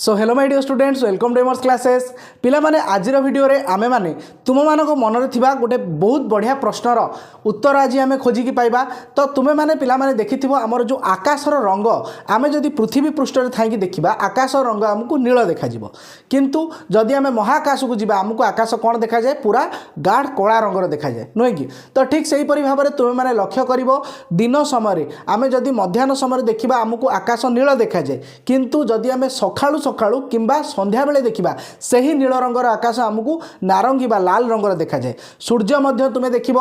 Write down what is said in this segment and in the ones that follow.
So hello my dear students welcome to एमर्स classes पिला माने आजिर वीडियो रे आमे माने तुम मानको मनरे थिबा गोटे बहुत बढ़िया प्रश्नर उत्तर आज आमे खोजिकी पाइबा। तो तुमे माने पिला माने देखिथिबो हमर जो आकाशर रंग आमे जदि पृथ्वी पृष्ठ रे थाइकी देखिबा आकाशर रंग हमकु नील देखा जिवो, किंतु जदि आमे महाकाश को जिबा हमकु आकाश कोन देखा जाय पूरा गाढ़ कला रंगर देखा जाय नुहे कि। तो ठीक सेही परि भाबरे तुमे माने लक्ष्य करिवो दिन समय आमे जदि मध्याह्न समय देखिबा हमकु आकाश नील देखा जाय, किंतु जदि आमे सखाळु सखाळु किंबा संध्या बेले देखिबा सही नील रंगर आकाश आमको नारंगी बा लाल रंगर देखा जाए। सूर्य मध्य तुमे देखिबो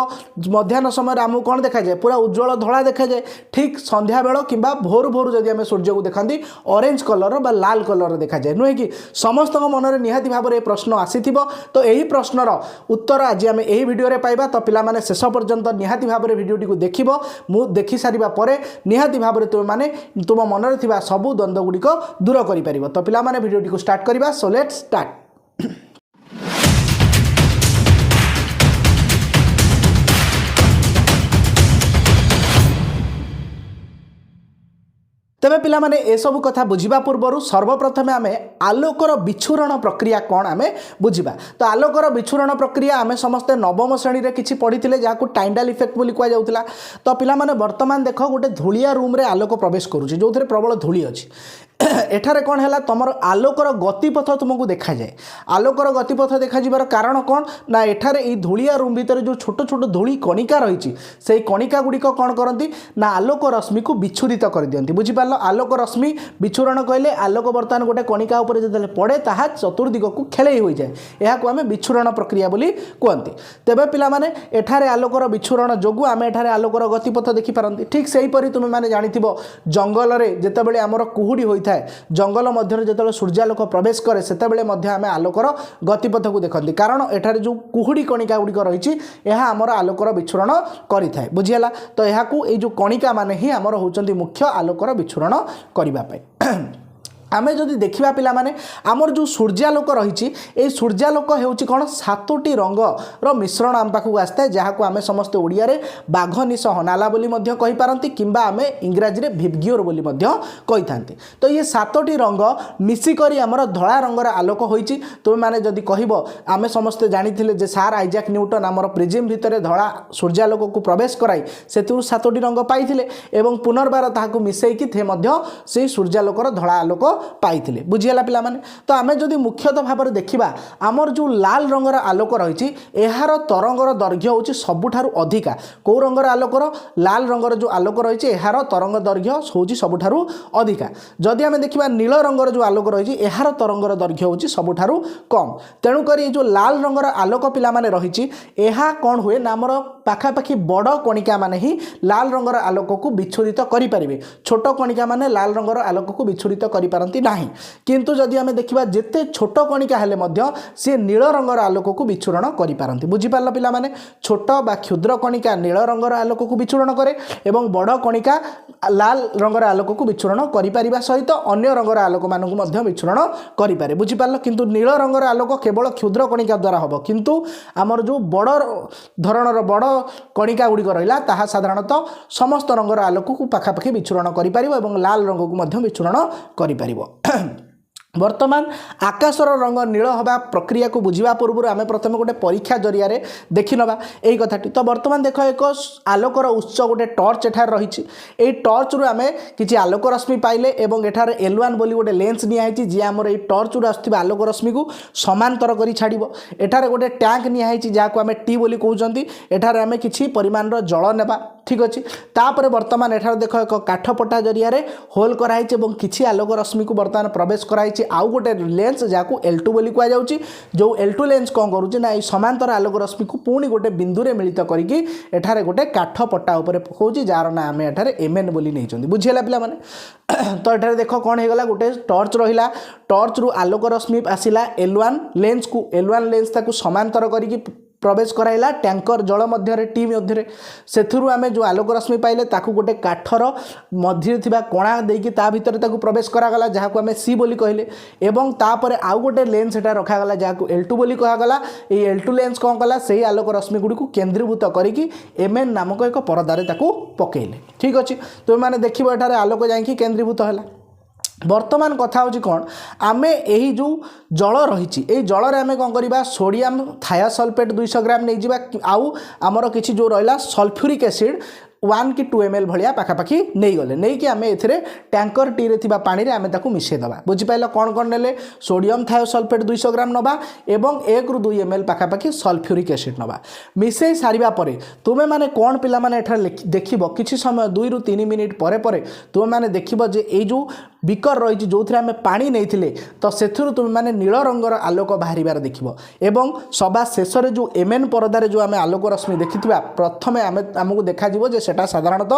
मध्याह्न समय आमको कौन देखा जाए पूरा उज्जवल धला देखा जाए। ठीक संध्या बेल किंबा भोर भोर जदि आमे सूर्य को देखंती ऑरेंज कलर बा लाल कलर देखा जाए नुहे कि। समस्त मन में निहाती भाव में प्रश्न आसीथिबो। तो यही प्रश्नर उत्तर आज आमे एही वीडियो रे पाइबा। तो पिला माने शेष पर्यंत निहाती भाव में वीडियोटी को देखिबो। मु देखि सारिबा परे निहाती भाव में तुम माने तुम मन में थिबा सबु द्वंद्व गुड़िक दूर करि परिबो। तो पिला माने वीडियोटी को स्टार्ट करिबा। So let's start. तेबे पिला माने ए सब कथा बुझिबा पूर्व सर्वप्रथमे आमे आलोकर विच्छुरण प्रक्रिया कौन आमे बुझिबा। तो आलोकर विच्छुरण प्रक्रिया आमे समस्ते नवम श्रेणी रे किछि पढ़िथिले जाकु टाइंडाल इफेक्ट बोली कुआ जाउतला। तो पिला माने वर्तमान देख गोटे धूलिया रूम रे आलोक प्रवेश करूछि जो थरे प्रबल धूली अछि। एठारे कौन है तुम आलोकर गतिपथ तुमको देखा जाए। आलोकर गतिपथ देखा जीवार कारण कौन ना एठारे ई धूलिया रूम भितर जो छोट छोट धूली कणिका रही से कणिका गुड़िक कौन करती ना आलोक रश्मि को विच्छुरित कर दियंती। बुझिपार आलोक रश्मि विच्छुरण कहले आलोक बर्तमान गोटे कणिका उपर जो पड़े ताहा चतुर्दिग को खेलई हो जाए। यह आम विच्छुरण प्रक्रिया बोली कहते। तेबे पिला माने एठारे आलोकर विच्छुरण जोगु आम एठारे आलोकर गतिपथ देखि पारंती। ठीक सेहीपरि तुम माने जानिथिबो जंगल रे जेतेबेले आमर कुहुडी होई जंगल मध्य जो सूर्यालोक प्रवेश करे से आम आलोकर गतिपथ को देखते, कारण एठारे जो कुहुड़ी कणिका गुड़िक रही है आमर आलोकर विच्छुरण करें। बुझीगला। तो यह जो कणिका माने ही आमर होचंती मुख्य आलोकर विच्छुरण करने। आमे जदि देखिबा पिला माने आमर जो सूर्यालोक रही ए सूर्यालोक हेउची कोन सातोटी रंग रो मिश्रण आम पाखु आस्ता है जहाँ को आमे समस्त ओडिया रे बाघ निश हनाला बोली मध्य कहि पारंती किंबा आमे इंग्राजी रे भिवगियोर बोली मध्य कहि थांती। तो ये सातोटी रंग मिसी करी आमर धळा रंगर आलोक होईची। तुम माने जदि कहिबो आमे समस्त जानिथिले जे सार आइजैक न्यूटन आमर प्रिज्म भितरे धळा सूर्यालोक को प्रवेश कराई सेतु सातोटी रंग पाइथिले एवं पुनर्बार ताहाकु मिसेइकी थे मध्य से सूर्यालोकर धळा आलोक पाइथिले। बुझीगला पिला माने। तो आमे जदि मुख्यतः भाव में देखिबा आमर जो लाल रंगर आलोक रही यार तरंगर दैर्घ्य होची सबुठारु अधिका। को रंगर आलोकर लाल रंगर जो आलोक रही यार तरंग दैर्घ्य होची सबुठारु अधिका। जदि आमे देखिबा नील रंगर जो आलोक रही यार तरंगर दैर्घ्य होची सबुठारु कम। तेणु करी जो लाल रंगर आलोक पिला माने रही यह कौन हुए ना आमर पाखापाखि बड़ कणिका माने ही लाल रंगर आलोक को विच्छुरित करि परिबे। छोट कणिका माने लाल रंगर आलोक को विच्छुरित करि पारंती नाही। किंतु जदि आमे देखिबा जेते छोट कणिका हेले मध्य से नील रंगर आलोक को विच्छुरण करि पारंती। बुझी पारल पिला माने छोट बा क्षुद्र कणिका नील रंगर आलोक को विच्छुरण करे एवं बड़ कणिका लाल रंगर आलोक को विच्छुरण करि परिबा सहित अन्य रंगर आलोक मानकु मध्य विच्छुरण करि पारे। बुझी पारल। किंतु नील रंगर आलोक केवल क्षुद्र कणिका द्वारा हबो, किंतु आमर जो बड़ धरणर बड़ कणिका गुड़िक रहिला ताहा साधारणतः समस्त रंगर आलोक को पाखापाखि विच्छुरण करि परिबो एवं लाल रंग को मध्य विच्छुरण करि परिबो। वर्तमान आकाशर रंग नील हवा प्रक्रिया को बुझा पूर्व आम प्रथम गोटे परीक्षा जरिया देखि नवा यही कथाटी। तो वर्तमान देख एक आलोकर उत्स गोटे टर्च एठार रही यही टर्च रु आम कि आलोक रश्मि पाइले एवं एठार L1 बोली गोटे लेंस नियाई जी आमर ये टर्च रु आसुवा आलोक रश्मि को समांतर कर छाड़ब। एठार गोटे टैंक नियाई जहाँ को आम टी बोली कहते। एठार आम कि परिमाण जल नेबा ठीक अच्छे। तापर वर्तमान एठार देख एक काठपटा जरिया होल कराई किसी आलोक रश्मि को वर्तमान प्रवेश कराई आउ गोटे लेंस जहाँ L2 बोली कह जाउची। जो L2 लेंस कौन करुच्ची ना समांतर आलोक रश्मि को पुणी गोटे बिंदु रे मिलित करके एठारे गोटे काठ पट्टा उपरे पकाउची जार ना आम एठारे MN बोली नहीं। बुझीगला पिला माने। तो एठारे देख कौन होगला गोटे टर्च रहिला टर्च रु आलोक रश्मि आसिला L1 लेंस को L1 लेंस ताकू समांतर करके प्रवेश कराइला टैंकर जल मध्य टी मध्य से आम जो आलोक रश्मि पाइले ताकू गोटे काठर मध्य थिबा कणा देकी ता भितर ताकू प्रवेश करागला जहाँ को आम सी बोली कहले एवं तापर आउ गोटे लेंस एटा रखागला जहाँ को L2 बोली कहगला। ये L2 लेंस कौन कला से आलोक रश्मि गुड़ी को केन्द्रीभूत करिकी MN नामक एक परदारे ताकू पकेले। ठीक अच्छे। तुम मैंने देखिए एठारे आलोक जाइकी केन्द्रीभूत है। ବର୍ତ୍ତମାନ କଥା ହେଉଛି କ'ଣ ଆମେ ଏହି ଯେଉଁ ଜଳ ରହିଛି ଏଇ ଜଳରେ ଆମେ କ'ଣ କରିବା ସୋଡ଼ିୟମ୍ ଥାୟାସଲଫେଟ୍ 200 ଗ୍ରାମ ନେଇଯିବା ଆଉ ଆମର କିଛି ଯେଉଁ ରହିଲା ସଲଫ୍ୟୁରିକ୍ ଏସିଡ୍ 1 କି 2 ml ଭଳିଆ ପାଖାପାଖି ନେଇଗଲେ ନେଇକି ଆମେ ଏଥିରେ ଟ୍ୟାଙ୍କର ଟିରେ ଥିବା ପାଣିରେ ଆମେ ତାକୁ ମିଶାଇଦେବା ବୁଝିପାରିଲ କ'ଣ କ'ଣ ନେଲେ ସୋଡ଼ିୟମ୍ ଥାୟୋସଲଫେଟ୍ 200 ଗ୍ରାମ ନେବା ଏବଂ 1 ରୁ 2 ml ପାଖାପାଖି ସଲଫ୍ୟୁରିକ୍ ଏସିଡ୍ ନେବା ମିଶାଇ ସାରିବା ପରେ ତୁମେମାନେ କ'ଣ ପିଲାମାନେ ଏଠାରେ ଦେଖିବ କିଛି ସମୟ 2 ରୁ 3 ମିନିଟ୍ ପରେ ପରେ ତୁମେମାନେ ଦେଖିବ ଯେ ଏଇ ଯେଉଁ ବିକର ରହିଛି ଯେଉଁଥିରେ ଆମେ ପାଣି ନେଇଥିଲେ ତ ସେଥିରୁ ତୁମେମାନେ ନୀଳ ରଙ୍ଗର ଆଲୋକ ବାହାରିବାର ଦେଖିବ ଏବଂ ସବା ଶେଷରେ ଯେଉଁ ଏମଏନ୍ ପରଦାରେ ଯେଉଁ ଆମେ ଆଲୋକ ରଶ୍ମି ଦେଖିଥିବା ପ୍ରଥମେ ଆମକୁ ଦେଖାଯିବ ଯେ সেটা সাধারণত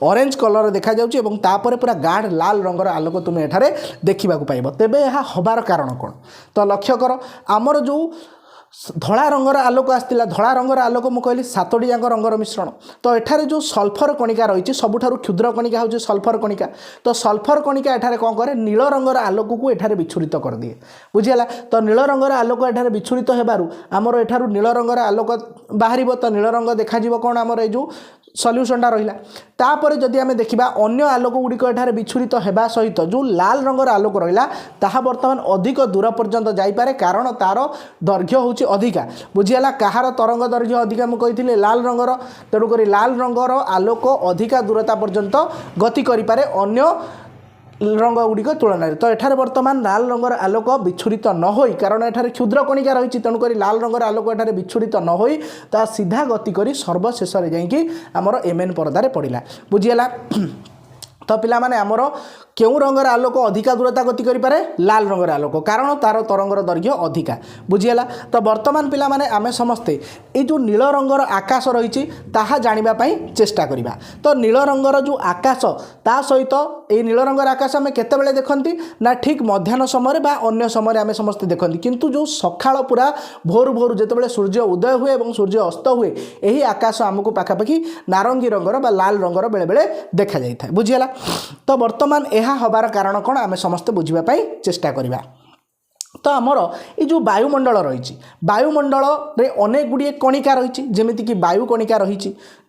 অরেঞ্জ কলর দেখা যাচ্ছে এবং তাপরে পুরা গাঢ় লাল রঙর আলোক তুমি এখানে দেখা পাইব তেবে এহা হবার কারণ কোণ তো লক্ষ্য কর আমার যে ধলা রঙর আলোক আসছিলা ধলা রঙর আলোক মু কহিলি 7টি যাক রঙর মিশ্রণ তো এখানে যে সলফর কণিকা রয়েছে সবুঠার ক্ষুদ্র কণিকা হচ্ছে সলফর কণিকা তো সলফর কণিকা এখানে কম করে নীল রঙর আলোককে এখানে বিচ্ছুরিত করে দিয়ে বুঝিগলা তো নীল রঙর আলোক এখানে বিচ্ছুরিত হবার আমার এঠার নীল রঙর আলোক বাহার তো নীল রঙ দেখা কোণ আমার এই যে সল্ୟୁସନଟା ରହିଲା ତାପରେ ଯଦି ଆମେ ଦେଖିବା ଅନ୍ୟ ଆଲୋକ ଗୁଡ଼ିକ ଏଠାରେ ବିଚ୍ଛୁରିତ ହେବା ସହିତ ଯେଉଁ ଲାଲ ରଙ୍ଗର ଆଲୋକ ରହିଲା ତାହା ବର୍ତ୍ତମାନ ଅଧିକ ଦୂର ପର୍ଯ୍ୟନ୍ତ ଯାଇପାରେ କାରଣ ତାର ଦୈର୍ଘ୍ୟ ହେଉଛି ଅଧିକା ବୁଝିଗଲା କାହାର ତରଙ୍ଗ ଦୈର୍ଘ୍ୟ ଅଧିକା ମୁଁ କହିଥିଲି ଲାଲ ରଙ୍ଗର ତେଣୁକରି ଲାଲ ରଙ୍ଗର ଆଲୋକ ଅଧିକା ଦୂରତା ପର୍ଯ୍ୟନ୍ତ ଗତି କରିପାରେ ଅନ୍ୟ रंग गुड़िक तुलन तो एठारे वर्तमान लाल रंगर आलोक विच्छुरित न होई कारण एठारे क्षुद्र कणिका रही तेणुक लाल रंगर आलोक एठारे विच्छुरित न होई ता सीधा गति करी सर्वशेष जाइकी आमर एमएन परदारे पड़िला बुझीगला तो पिला माने आमर केउ रंगर आलोक अधिका दूरता गति करिपारे लाल रंगर आलोक कारण तार तरंगर दैर्घ्य अधिका बुझीगला तो वर्तमान पिला माने आमे समस्ते ए जो नील रंगर आकाश रही ताहा जानिबा पई चेष्टा करिबा तो नील रंगर जो आकाश ता सहित ए नील रंगर आकाश आमे केते बेले देखंती ना ठीक मध्याह्न समय बा अन्य समय आमे समस्ते देखंती किंतु जो सखाळ पूरा भोर भोर जेते बेले सूर्य उदय हुए एवं सूर्य अस्त हुए एही आकाश आमको पाखापाखि नारंगी रंगर बा लाल रंगर बेले बेले देखा जाय था बुझीगला तो वर्तमान यह हबार कारण कौन आम समस्ते बुझापी चेष्टा करवा तो आमर ये जो वायुमंडल रही वायुमंडल रे अनेक गुड़िए कणिका रही जमीक वायु कणिका रही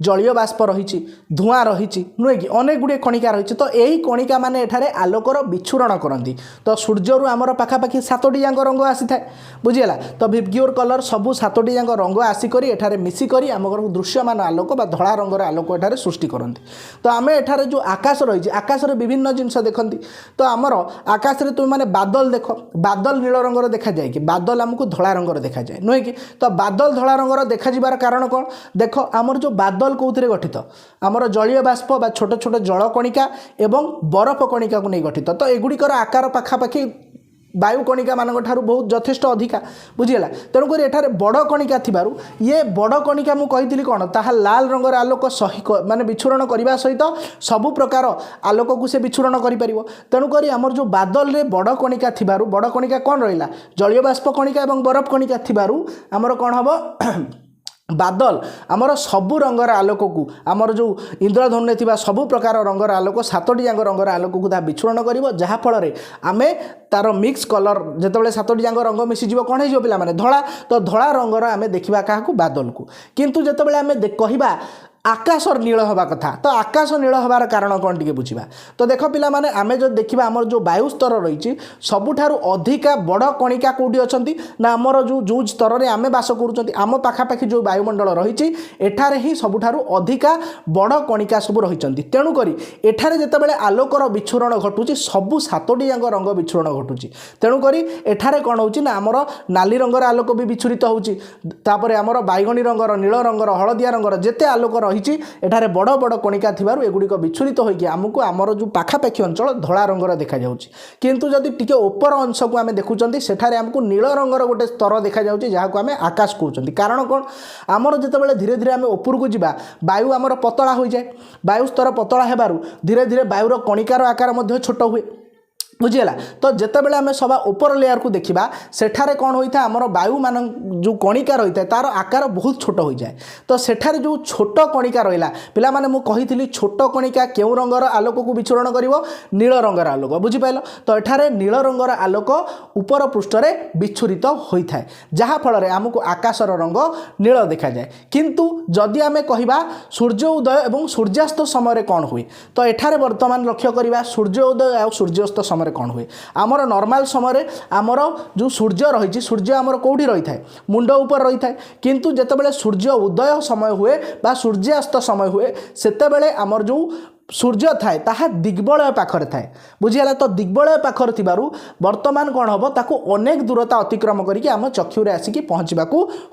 जलीय बाष्प रही धूआं रही नुहे कि अनेक गुड़िए कणिका रही तो यही कणिका माने एठारे आलोकर विच्छुरण करती तो सूर्य आमर पाखापाखि 7टी जाक रंग आसी था बुझीगला तो विबग्योर कलर सबू 7टी जाक रंग आसिक एठारे मिसिक आम दृश्यमान आलोक बा धला रंगर आलोक एठारे सृष्टि करती तो आम एठारे जो आकाश रही आकाश विभिन्न जिनस देखती तो आमर आकाश तुम मैंने बादल देख बादल नील रंगर देखा जाए कि बादल आमको धला रंगर देखा जाए नुहे कि तो बादल धला रंगर देखा जिबार कारण कौन देख आमर जो बादल कौन गठित आमर जलीय बाष्प बा छोट छोट जल कणिका एवं बरफ कणिका को नहीं गठित तो एगुड़िकर आकार पाखापाखि वायु कणिका मान बहुत यथेष्ट अधिका बुझीगला तेणुक एठारे बड़ कणिका थिबारु ये बड़ कणिका मु कहिथिली कोन ताहा लाल रंगर आलोक सही माने विच्छुरण करने सहित सबु प्रकार आलोक को से विच्छुरण करि परिबो तेणुक आमर जो बादल रे बड़ कणिका थिबारु बड़ कणिका कोन रहिला जलीय बाष्प कणिका एवं बरफ कणिका थिबारु आमर कोन हबो बादल आमर सबु रंगर आलोक को आमर जो इंद्रधनु थी सबु प्रकार रंगर आलोक 7टी जाक रंगर आलोक को ता विच्छुरण करिवो जहा फल आमे तार मिक्स कलर जितेबाला 7टी जाक रंग मिसीज कौन हो पिला माने धला तो धला रंगर आमे देखिबा काहाकू बादल को किंतु जितेबाला आमे कहबा आकाश नील हवा कथा तो आकाश नील हबार कारण कौन टी बुझा तो देख पिला माने आमे जो देखा आमर जो वायु स्तर रही सबुठारु अधिका बड़ कणिका कौटी अच्छा ना आमर जो जो स्तर में आमे बास करुँच आम पाखापाखि जो वायुमंडल रही एठारे ही सबुठारु अधिका बड़ कणिका सब रही तेणुक एठारे जितेबाला आलोकर विच्छुरण घटुची सबू 7टी जाक रंग विच्छुरण घटुची तेणुक एठारे कौन हो आमर नाली रंगर आलोक भी विच्छुरित होपर आमर बैगणी रंगर नील रंगर हलदिया रंगर जेते आलोक रही एठारे बड़ बड़ कणिका थिबारु एगुड़िक विच्छुरित होइकि आमको आमर जो पाखापाखि अंचल धला रंगर देखा जाउछि किंतु जदि टिके ऊपर अंश को आम देखुचंती सेठारे आमको नील रंगर गोटे स्तर देखा जाउछि जहाको आम आकाश कहउचंती कारण कोन आमर जेतेबेले धीरे धीरे आम ऊपर को जिबा वायु आमर पतला हो जाए वायु स्तर पतला हेबारु धीरे धीरे वायुर कणिकार आकार मध्य छोट हुए बुझीगला तो जितेबाला आम सभा ऊपर लेयर को देखा सेठारे कौन होता है आमर वायु मान जो कणिका रही है तार आकार बहुत छोट हो जाए तो सेठारे जो छोट कणिका रहा पिला माने मु कहिथिली छोट कणिका केउ रंगर आलोक को विच्छुरण करिवो नील रंगर आलोक बुझिपाइल तो एठारे नील रंगर आलोक ऊपर पृष्ठ में विच्छुरित होता है जहाँ फल आमको आकाशर रंग नील देखा जाए किंतु जदि आम कहवा सूर्य उदय और सूर्यास्त समय कौन हुए तो एठारे वर्तमान लक्ष्य करवा सूर्य उदय और सूर्यास्त समय समय कौन हुए आमर नॉर्मल समय आमर जो सूर्य रही सूर्य आमर कौटी रही है मुंड ऊपर रही है किंतु जितेबाला सूर्य उदय समय हुए बा सूर्यास्त समय हुए सेतेबेले आमर जो सूर्य थाए ताहा दिग्बलय पाखरे थाए बुझीगला तो दिग्बलय पाखरे थिबारु वर्तमान कौन हम ताकू अनेक दूरता अतिक्रम करके आम चक्षुरे आसिकी पहुँचवा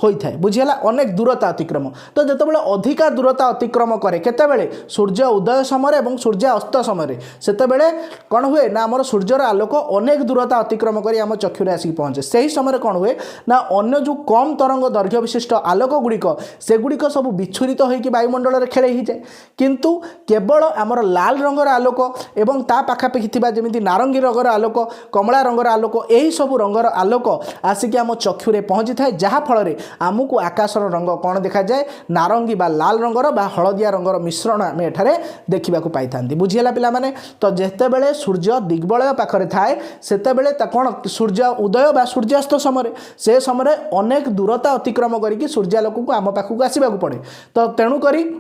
होता है बुझीगला अनेक दूरता अतिक्रम तो जितेबाला अधिका दूरता अतिक्रम करे केतेबेले सूर्य उदय समय और सूर्य अस्त समय सेतेबेले कौन हुए ना आमर सूर्यर आलोक अनेक दूरता अतिक्रम कर आम चक्षुरे आसिकी पहुँचे से ही समय कौन हुए ना अन्य जो कम तरंग दैर्घ्य विशिष्ट आलोक गुड़िक सेगुड़िक सब विच्छुरित होकर वायुमंडल में खेल हो जाए किंतु केवल आमर लाल रंगर आलोक एवं ता पाखापाखि थिबा जेमिति नारंगी रंगर आलोक कमला रंगर आलोक यही सब रंगर आलोक आसिक आम चक्षुरे पहुँची थाए जहाँ फल आमको आकाशर रंग कौन देखा जाए नारंगी बा लाल रंगर बा हलदिया रंगर मिश्रण आम एठारे देखा पाई था बुझीगला पिला माने तो जेतेबेले सूर्य दिग्बलय पाखरे थाए सेतेबेले कौन सूर्य उदय बा सूर्यास्त समय से समय अनेक दूरता अतिक्रम करके सूर्यालोक को आम पाखक आसवाक पड़े तो तेणुकरी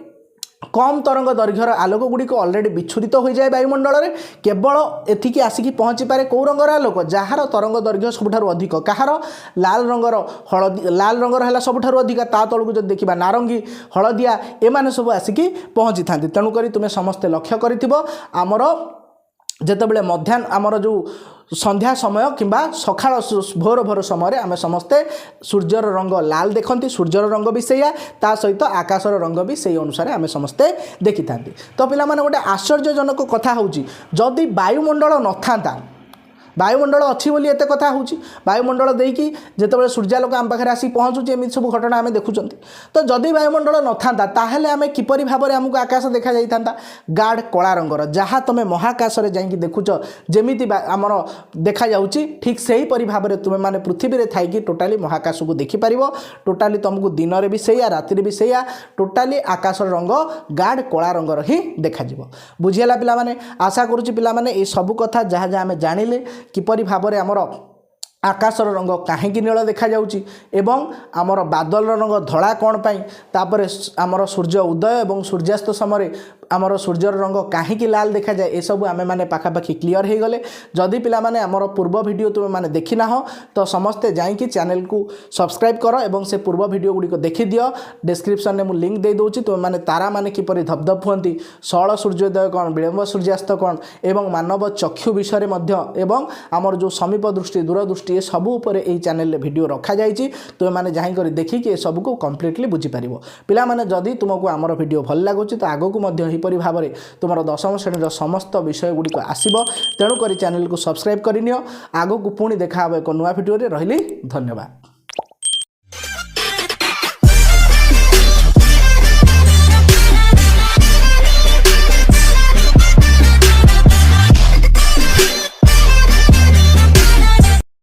कम तरंग दैर्घ्यर आलोक गुड़िक अलरेडी विच्छुरित हो जाए वायुमंडल में केवल एथिकी आसिकी पहुँची पारे कौ रंगर आलोक जार तरंग दैर्घ्य सबुठारु अधिक कहार लाल रंगर हलदी लाल रंगर है सबुठारु अधिक ता तलू जब देखा नारंगी हलदिया एमाने सब आसिकी पहुँची था तेणुक तुम्हें समस्ते लक्ष्य करिथिबो आमर जेतेबेले मध्याह्न आमर जो संध्या समय किंबा सकाळ भोर भोर समय आम समस्ते सूर्यर रंग लाल देखती सूर्यर रंग भी सैया ता सहित आकाशर रंग भी से अनुसार आम समस्ते देखी था तो पिला माने गोटे आश्चर्यजनक कथा होची जदि वायुमंडल न था वायुमंडल अच्छी बोली एत कथा होची वायुमंडल देकी जितेबाला सूर्यालोक आम पाखे आसी पहुँचुचे एमती सब घटना आम देखुं तो जदि वायुमंडल न था ताहले आम किपरि भाव में आमको आकाश देखा जाता गाढ़ कला रंगर जहाँ तुम महाकाश में जाकि देखुच जमीती आमर देखा जाउची ठीक से ही भाव में तुम मैंने पृथ्वी में थी टोटाली महाकाश को देखिपार टोटाली तुमको दिन में भी सैया राति भी सैया टोटाली आकाशर रंग गाढ़ कला रंगर ही देखा बुझीगला पिला माने आशा करुच्ची पिला माने ये सब कथा जहाँ जहाँ आम जानिले किपरि भाव में आमर आकाशर रंग कहीं नील देखा जाउची एवं आमर बादल रंग धड़ा कौन पाई तापर आमर सूर्य उदय एवं सूर्यास्त समय आमर सूर्यर रंग कहीं लाल देखा जाए ये सब आम मैंने पाखापाखि क्लीयर हो गले जदि पिला माने आमर पूर्व वीडियो तुम मैंने देखी ना हो तो समस्ते जाइए चैनल को सब्सक्राइब कर एवं से पूर्व वीडियो गुड़िक देखी दियो डिस्क्रिप्शन में मुझे लिंक दे दूँगी तुम मैंने तारा मैंने किपरि धपधप हुंती षोल सूर्योदय कौन विलंब सूर्यास्त कौन एवं मानव चक्षु विषय एवं आमर जो समीप दृष्टि दूरदृष्टि ये सब उपर यही चैनल वीडियो रखा जाइए तुम मैंने जाकर देखिए सब को कम्प्लीटली बुझीपार पिला माने जदि तुमको आमर वीडियो भल लगुच तो आगक यहीपरि भाव में तुम दशम श्रेणी समस्त विषय गुड़िक आसब तेणुक चैनल को सब्सक्राइब करनियो आगक पुणी देखा एक नुआ वीडियो रही धन्यवाद।